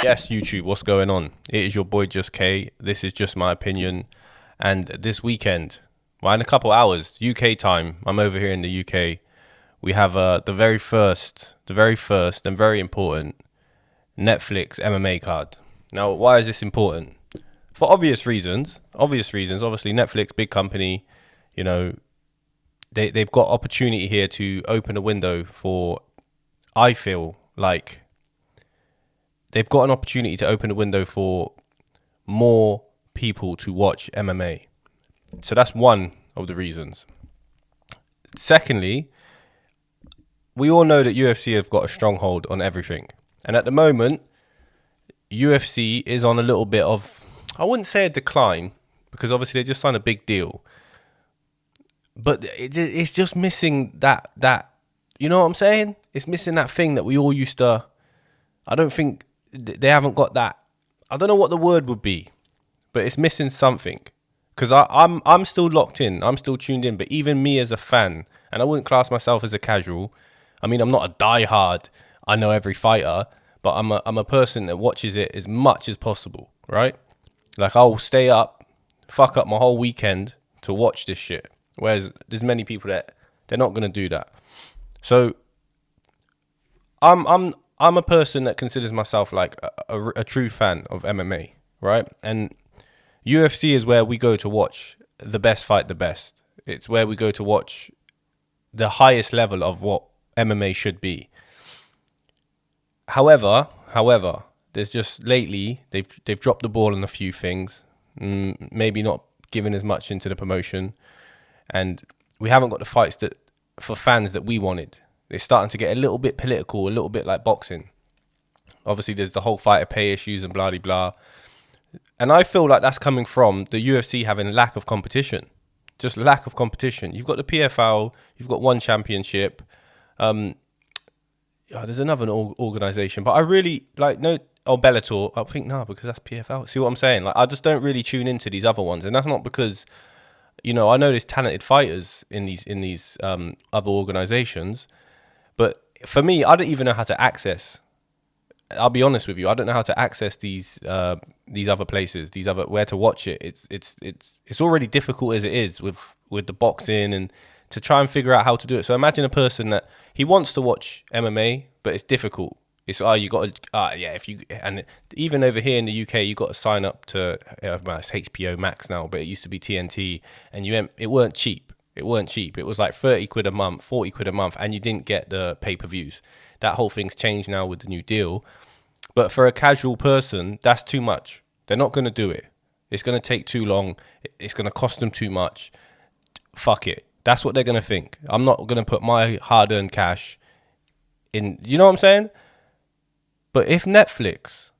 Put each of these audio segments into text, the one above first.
Yes, YouTube, what's going on? It is your boy Just K. This is just my opinion. And this weekend, well, in a couple hours, UK time, I'm over here in the UK. We have the very first and very important Netflix MMA card. Now, why is this important? For obvious reasons. Obviously, Netflix, big company, you know, they've got opportunity here to open a window for, I feel like, they've got an opportunity to open a window for more people to watch MMA. So that's one of the reasons. Secondly, we all know that UFC have got a stronghold on everything. And at the moment, UFC is on a little bit of, I wouldn't say a decline, because obviously they just signed a big deal. But it's just missing that, you know what I'm saying? It's missing that thing that we all used to, I don't think they haven't got that. I don't know what the word would be, but it's missing something. Because I'm still locked in. I'm still tuned in. But even me as a fan, and I wouldn't class myself as a casual. I mean, I'm not a diehard. I know every fighter, but I'm a person that watches it as much as possible, right? Like, I'll stay up, fuck up my whole weekend to watch this shit. Whereas there's many people that they're not gonna do that. So I'm a person that considers myself like a true fan of MMA, right? And UFC is where we go to watch the best fight the best. It's where we go to watch the highest level of what MMA should be. However, there's just lately they've dropped the ball on a few things, maybe not giving as much into the promotion, and we haven't got the fights that for fans that we wanted. It's starting to get a little bit political, a little bit like boxing. Obviously, there's the whole fighter pay issues and blah, blah, blah. And I feel like that's coming from the UFC having lack of competition. Just lack of competition. You've got the PFL, you've got one championship. There's another organisation, but I really like Bellator. I think no, because that's PFL. See what I'm saying? Like, I just don't really tune into these other ones, and that's not because, you know, I know there's talented fighters in these other organisations, but for me, I don't even know how to access. I'll be honest with you, I don't know how to access these other places, where to watch it. It's already difficult as it is with the boxing and to try and figure out how to do it. So imagine a person that he wants to watch MMA, but it's difficult. It's you got to and even over here in the UK, you got to sign up to it's HBO Max now, but it used to be TNT, and it weren't cheap. It was like 30 quid a month, 40 quid a month, and you didn't get the pay-per-views. That whole thing's changed now with the new deal. But for a casual person, that's too much. They're not going to do it. It's going to take too long. It's going to cost them too much. Fuck it. That's what they're going to think. I'm not going to put my hard-earned cash in. You know what I'm saying? But if Netflix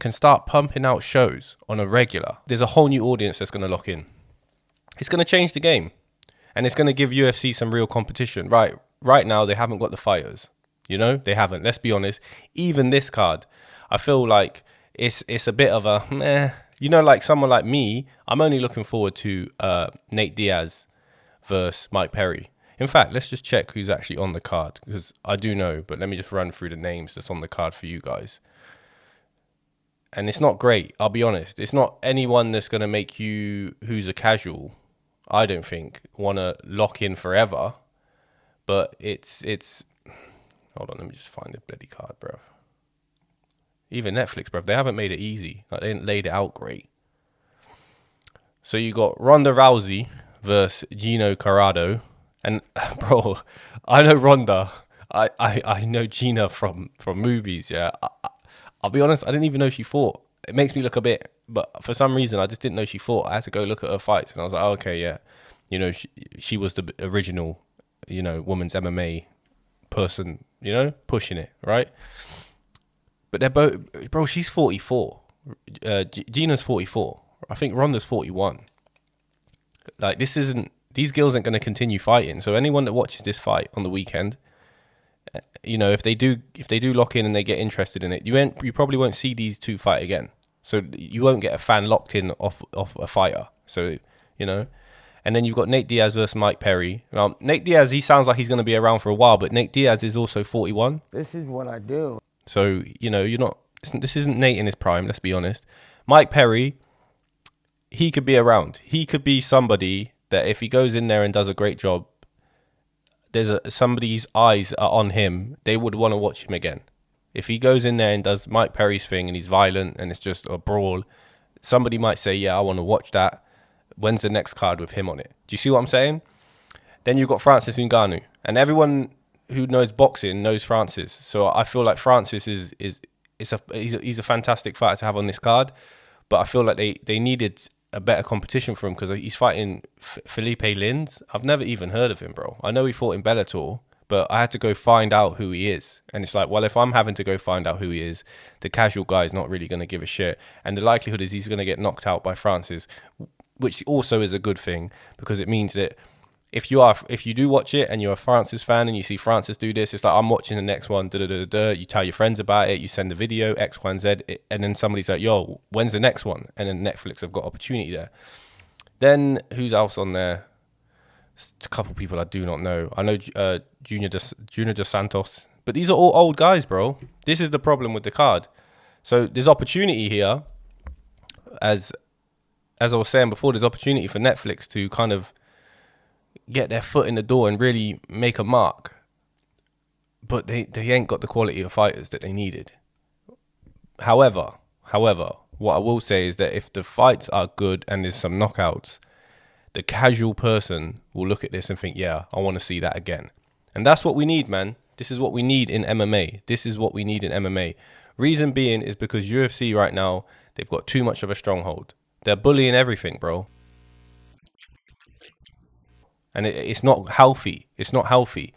can start pumping out shows on a regular, there's a whole new audience that's going to lock in. It's going to change the game. And it's going to give UFC some real competition. Right now, they haven't got the fighters. You know, they haven't. Let's be honest. Even this card, I feel like it's a bit of a meh. You know, like someone like me, I'm only looking forward to Nate Diaz versus Mike Perry. In fact, let's just check who's actually on the card, because I do know, but let me just run through the names that's on the card for you guys. And it's not great, I'll be honest. It's not anyone that's going to make you, who's a casual, I don't think, want to lock in forever. But it's hold on, let me just find the bloody card, bruv. Even Netflix, bruv, they haven't made it easy. Like, they didn't lay it out great. So you got Ronda Rousey versus Gina Carano. And, bro, I know Ronda. I know Gina from movies, yeah. I'll be honest, I didn't even know she fought. It makes me look a bit, but for some reason, I just didn't know she fought. I had to go look at her fights, and I was like, oh, okay, yeah. You know, she was the original, you know, women's MMA person, you know, pushing it, right? But they're both, bro, she's 44. Gina's 44. I think Ronda's 41. Like, these girls aren't going to continue fighting. So anyone that watches this fight on the weekend, you know, if they do lock in and they get interested in it, you probably won't see these two fight again. So you won't get a fan locked in off a fighter. So, you know. And then you've got Nate Diaz versus Mike Perry. Nate Diaz, he sounds like he's going to be around for a while, but Nate Diaz is also 41. This is what I do. So, you know, this isn't Nate in his prime, let's be honest. Mike Perry, he could be around. He could be somebody that if he goes in there and does a great job, somebody's eyes are on him. They would want to watch him again. If he goes in there and does Mike Perry's thing and he's violent and it's just a brawl, somebody might say, yeah, I want to watch that. When's the next card with him on it? Do you see what I'm saying? Then you've got Francis Ngannou. And everyone who knows boxing knows Francis. So I feel like Francis he's a fantastic fighter to have on this card. But I feel like they needed a better competition for him because he's fighting Philipe Lins. I've never even heard of him, bro. I know he fought in Bellator, but I had to go find out who he is. And it's like, well, if I'm having to go find out who he is, the casual guy is not really going to give a shit. And the likelihood is he's going to get knocked out by Francis, which also is a good thing because it means that if you do watch it and you're a Francis fan and you see Francis do this, it's like, I'm watching the next one, you tell your friends about it, you send a video, X, Y, and Z, and then somebody's like, yo, when's the next one? And then Netflix have got opportunity there. Then who's else on there? A couple of people I do not know. I know Junior Dos Santos, but these are all old guys, bro. This is the problem with the card. So there's opportunity here, as I was saying before, there's opportunity for Netflix to kind of get their foot in the door and really make a mark. But they ain't got the quality of fighters that they needed. However, what I will say is that if the fights are good and there's some knockouts, the casual person will look at this and think, yeah, I want to see that again. And that's what we need, man. This is what we need in MMA. This is what we need in MMA. Reason being is because UFC right now, they've got too much of a stronghold. They're bullying everything, bro. And it's not healthy. It's not healthy.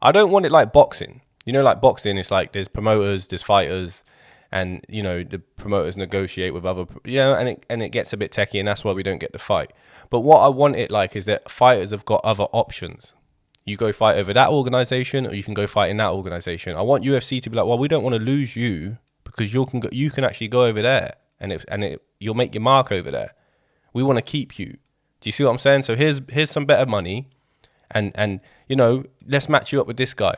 I don't want it like boxing. You know, like boxing, it's like there's promoters, there's fighters, and, you know, the promoters negotiate with other, you know, and it gets a bit techie, and that's why we don't get the fight. But what I want it like is that fighters have got other options. You go fight over that organization, or you can go fight in that organization. I want UFC to be like, well, we don't want to lose you because you can actually go over there, and you'll make your mark over there. We want to keep you. Do you see what I'm saying? So here's some better money, and you know, let's match you up with this guy.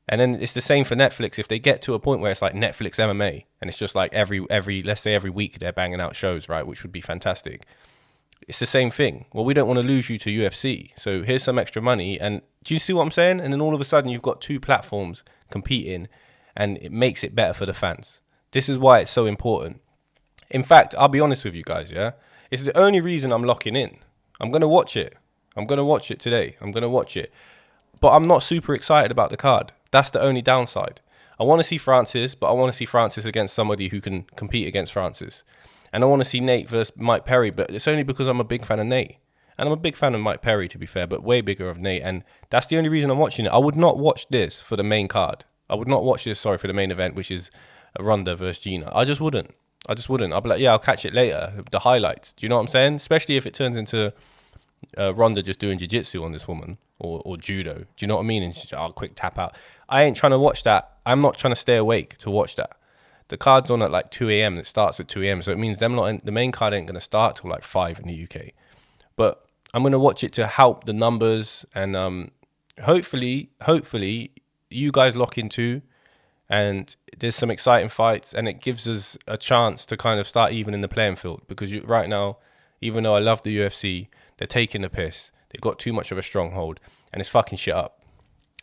And then it's the same for Netflix. If they get to a point where it's like Netflix MMA, and it's just like every let's say every week they're banging out shows, right, which would be fantastic. It's the same thing. Well, we don't want to lose you to UFC, so here's some extra money. And do you see what I'm saying? And then all of a sudden you've got two platforms competing, and it makes it better for the fans. This is why it's so important. In fact, I'll be honest with you guys, yeah? It's the only reason I'm locking in. I'm going to watch it. I'm going to watch it today. I'm going to watch it. But I'm not super excited about the card. That's the only downside. I want to see Francis, but I want to see Francis against somebody who can compete against Francis. And I want to see Nate versus Mike Perry, but it's only because I'm a big fan of Nate. And I'm a big fan of Mike Perry, to be fair, but way bigger of Nate. And that's the only reason I'm watching it. I would not watch this for the main card. I would not watch this, for the main event, which is Ronda versus Gina. I just wouldn't. I'd be like, yeah, I'll catch it later. The highlights. Do you know what I'm saying? Especially if it turns into Ronda just doing jiu-jitsu on this woman or judo. Do you know what I mean? And she's quick tap out. I ain't trying to watch that. I'm not trying to stay awake to watch that. The card's on at like 2 a.m. It starts at 2 a.m. So it means the main card ain't going to start till like 5 in the UK. But I'm going to watch it to help the numbers. And hopefully you guys lock into, and there's some exciting fights, and it gives us a chance to kind of start even in the playing field. Because right now, even though I love the UFC, they're taking the piss. They've got too much of a stronghold, and it's fucking shit up.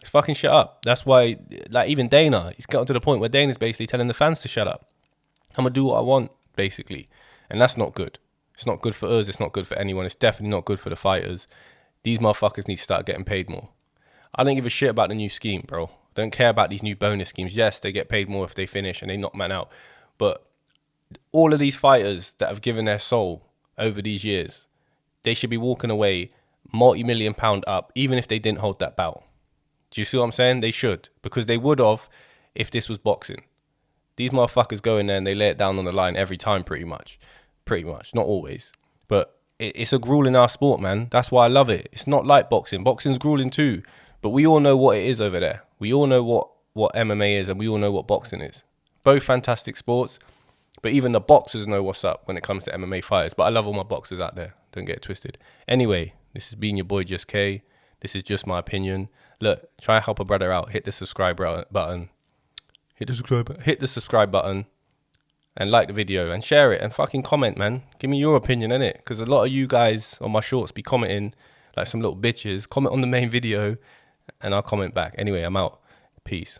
It's fucking shit up. That's why, like, even Dana, he's gotten to the point where Dana's basically telling the fans to shut up. I'm going to do what I want, basically. And that's not good. It's not good for us. It's not good for anyone. It's definitely not good for the fighters. These motherfuckers need to start getting paid more. I don't give a shit about the new scheme, bro. Don't care about these new bonus schemes. Yes, they get paid more if they finish and they knock man out. But all of these fighters that have given their soul over these years, they should be walking away multi-million-pound up, even if they didn't hold that bout. Do you see what I'm saying? They should, because they would have if this was boxing. These motherfuckers go in there and they lay it down on the line every time, pretty much. Not always. But it's a grueling ass sport, man. That's why I love it. It's not like boxing. Boxing's grueling too. But we all know what it is over there. We all know what MMA is, and we all know what boxing is. Both fantastic sports. But even the boxers know what's up when it comes to MMA fighters. But I love all my boxers out there. Don't get it twisted. Anyway, this has been your boy Just K. This is just my opinion. Look, try and help a brother out. Hit the subscribe button. hit the subscribe button, and like the video and share it and fucking comment, man. Give me your opinion in it, because a lot of you guys on my shorts be commenting like some little bitches. Comment on the main video and I'll comment back. Anyway, I'm out. Peace.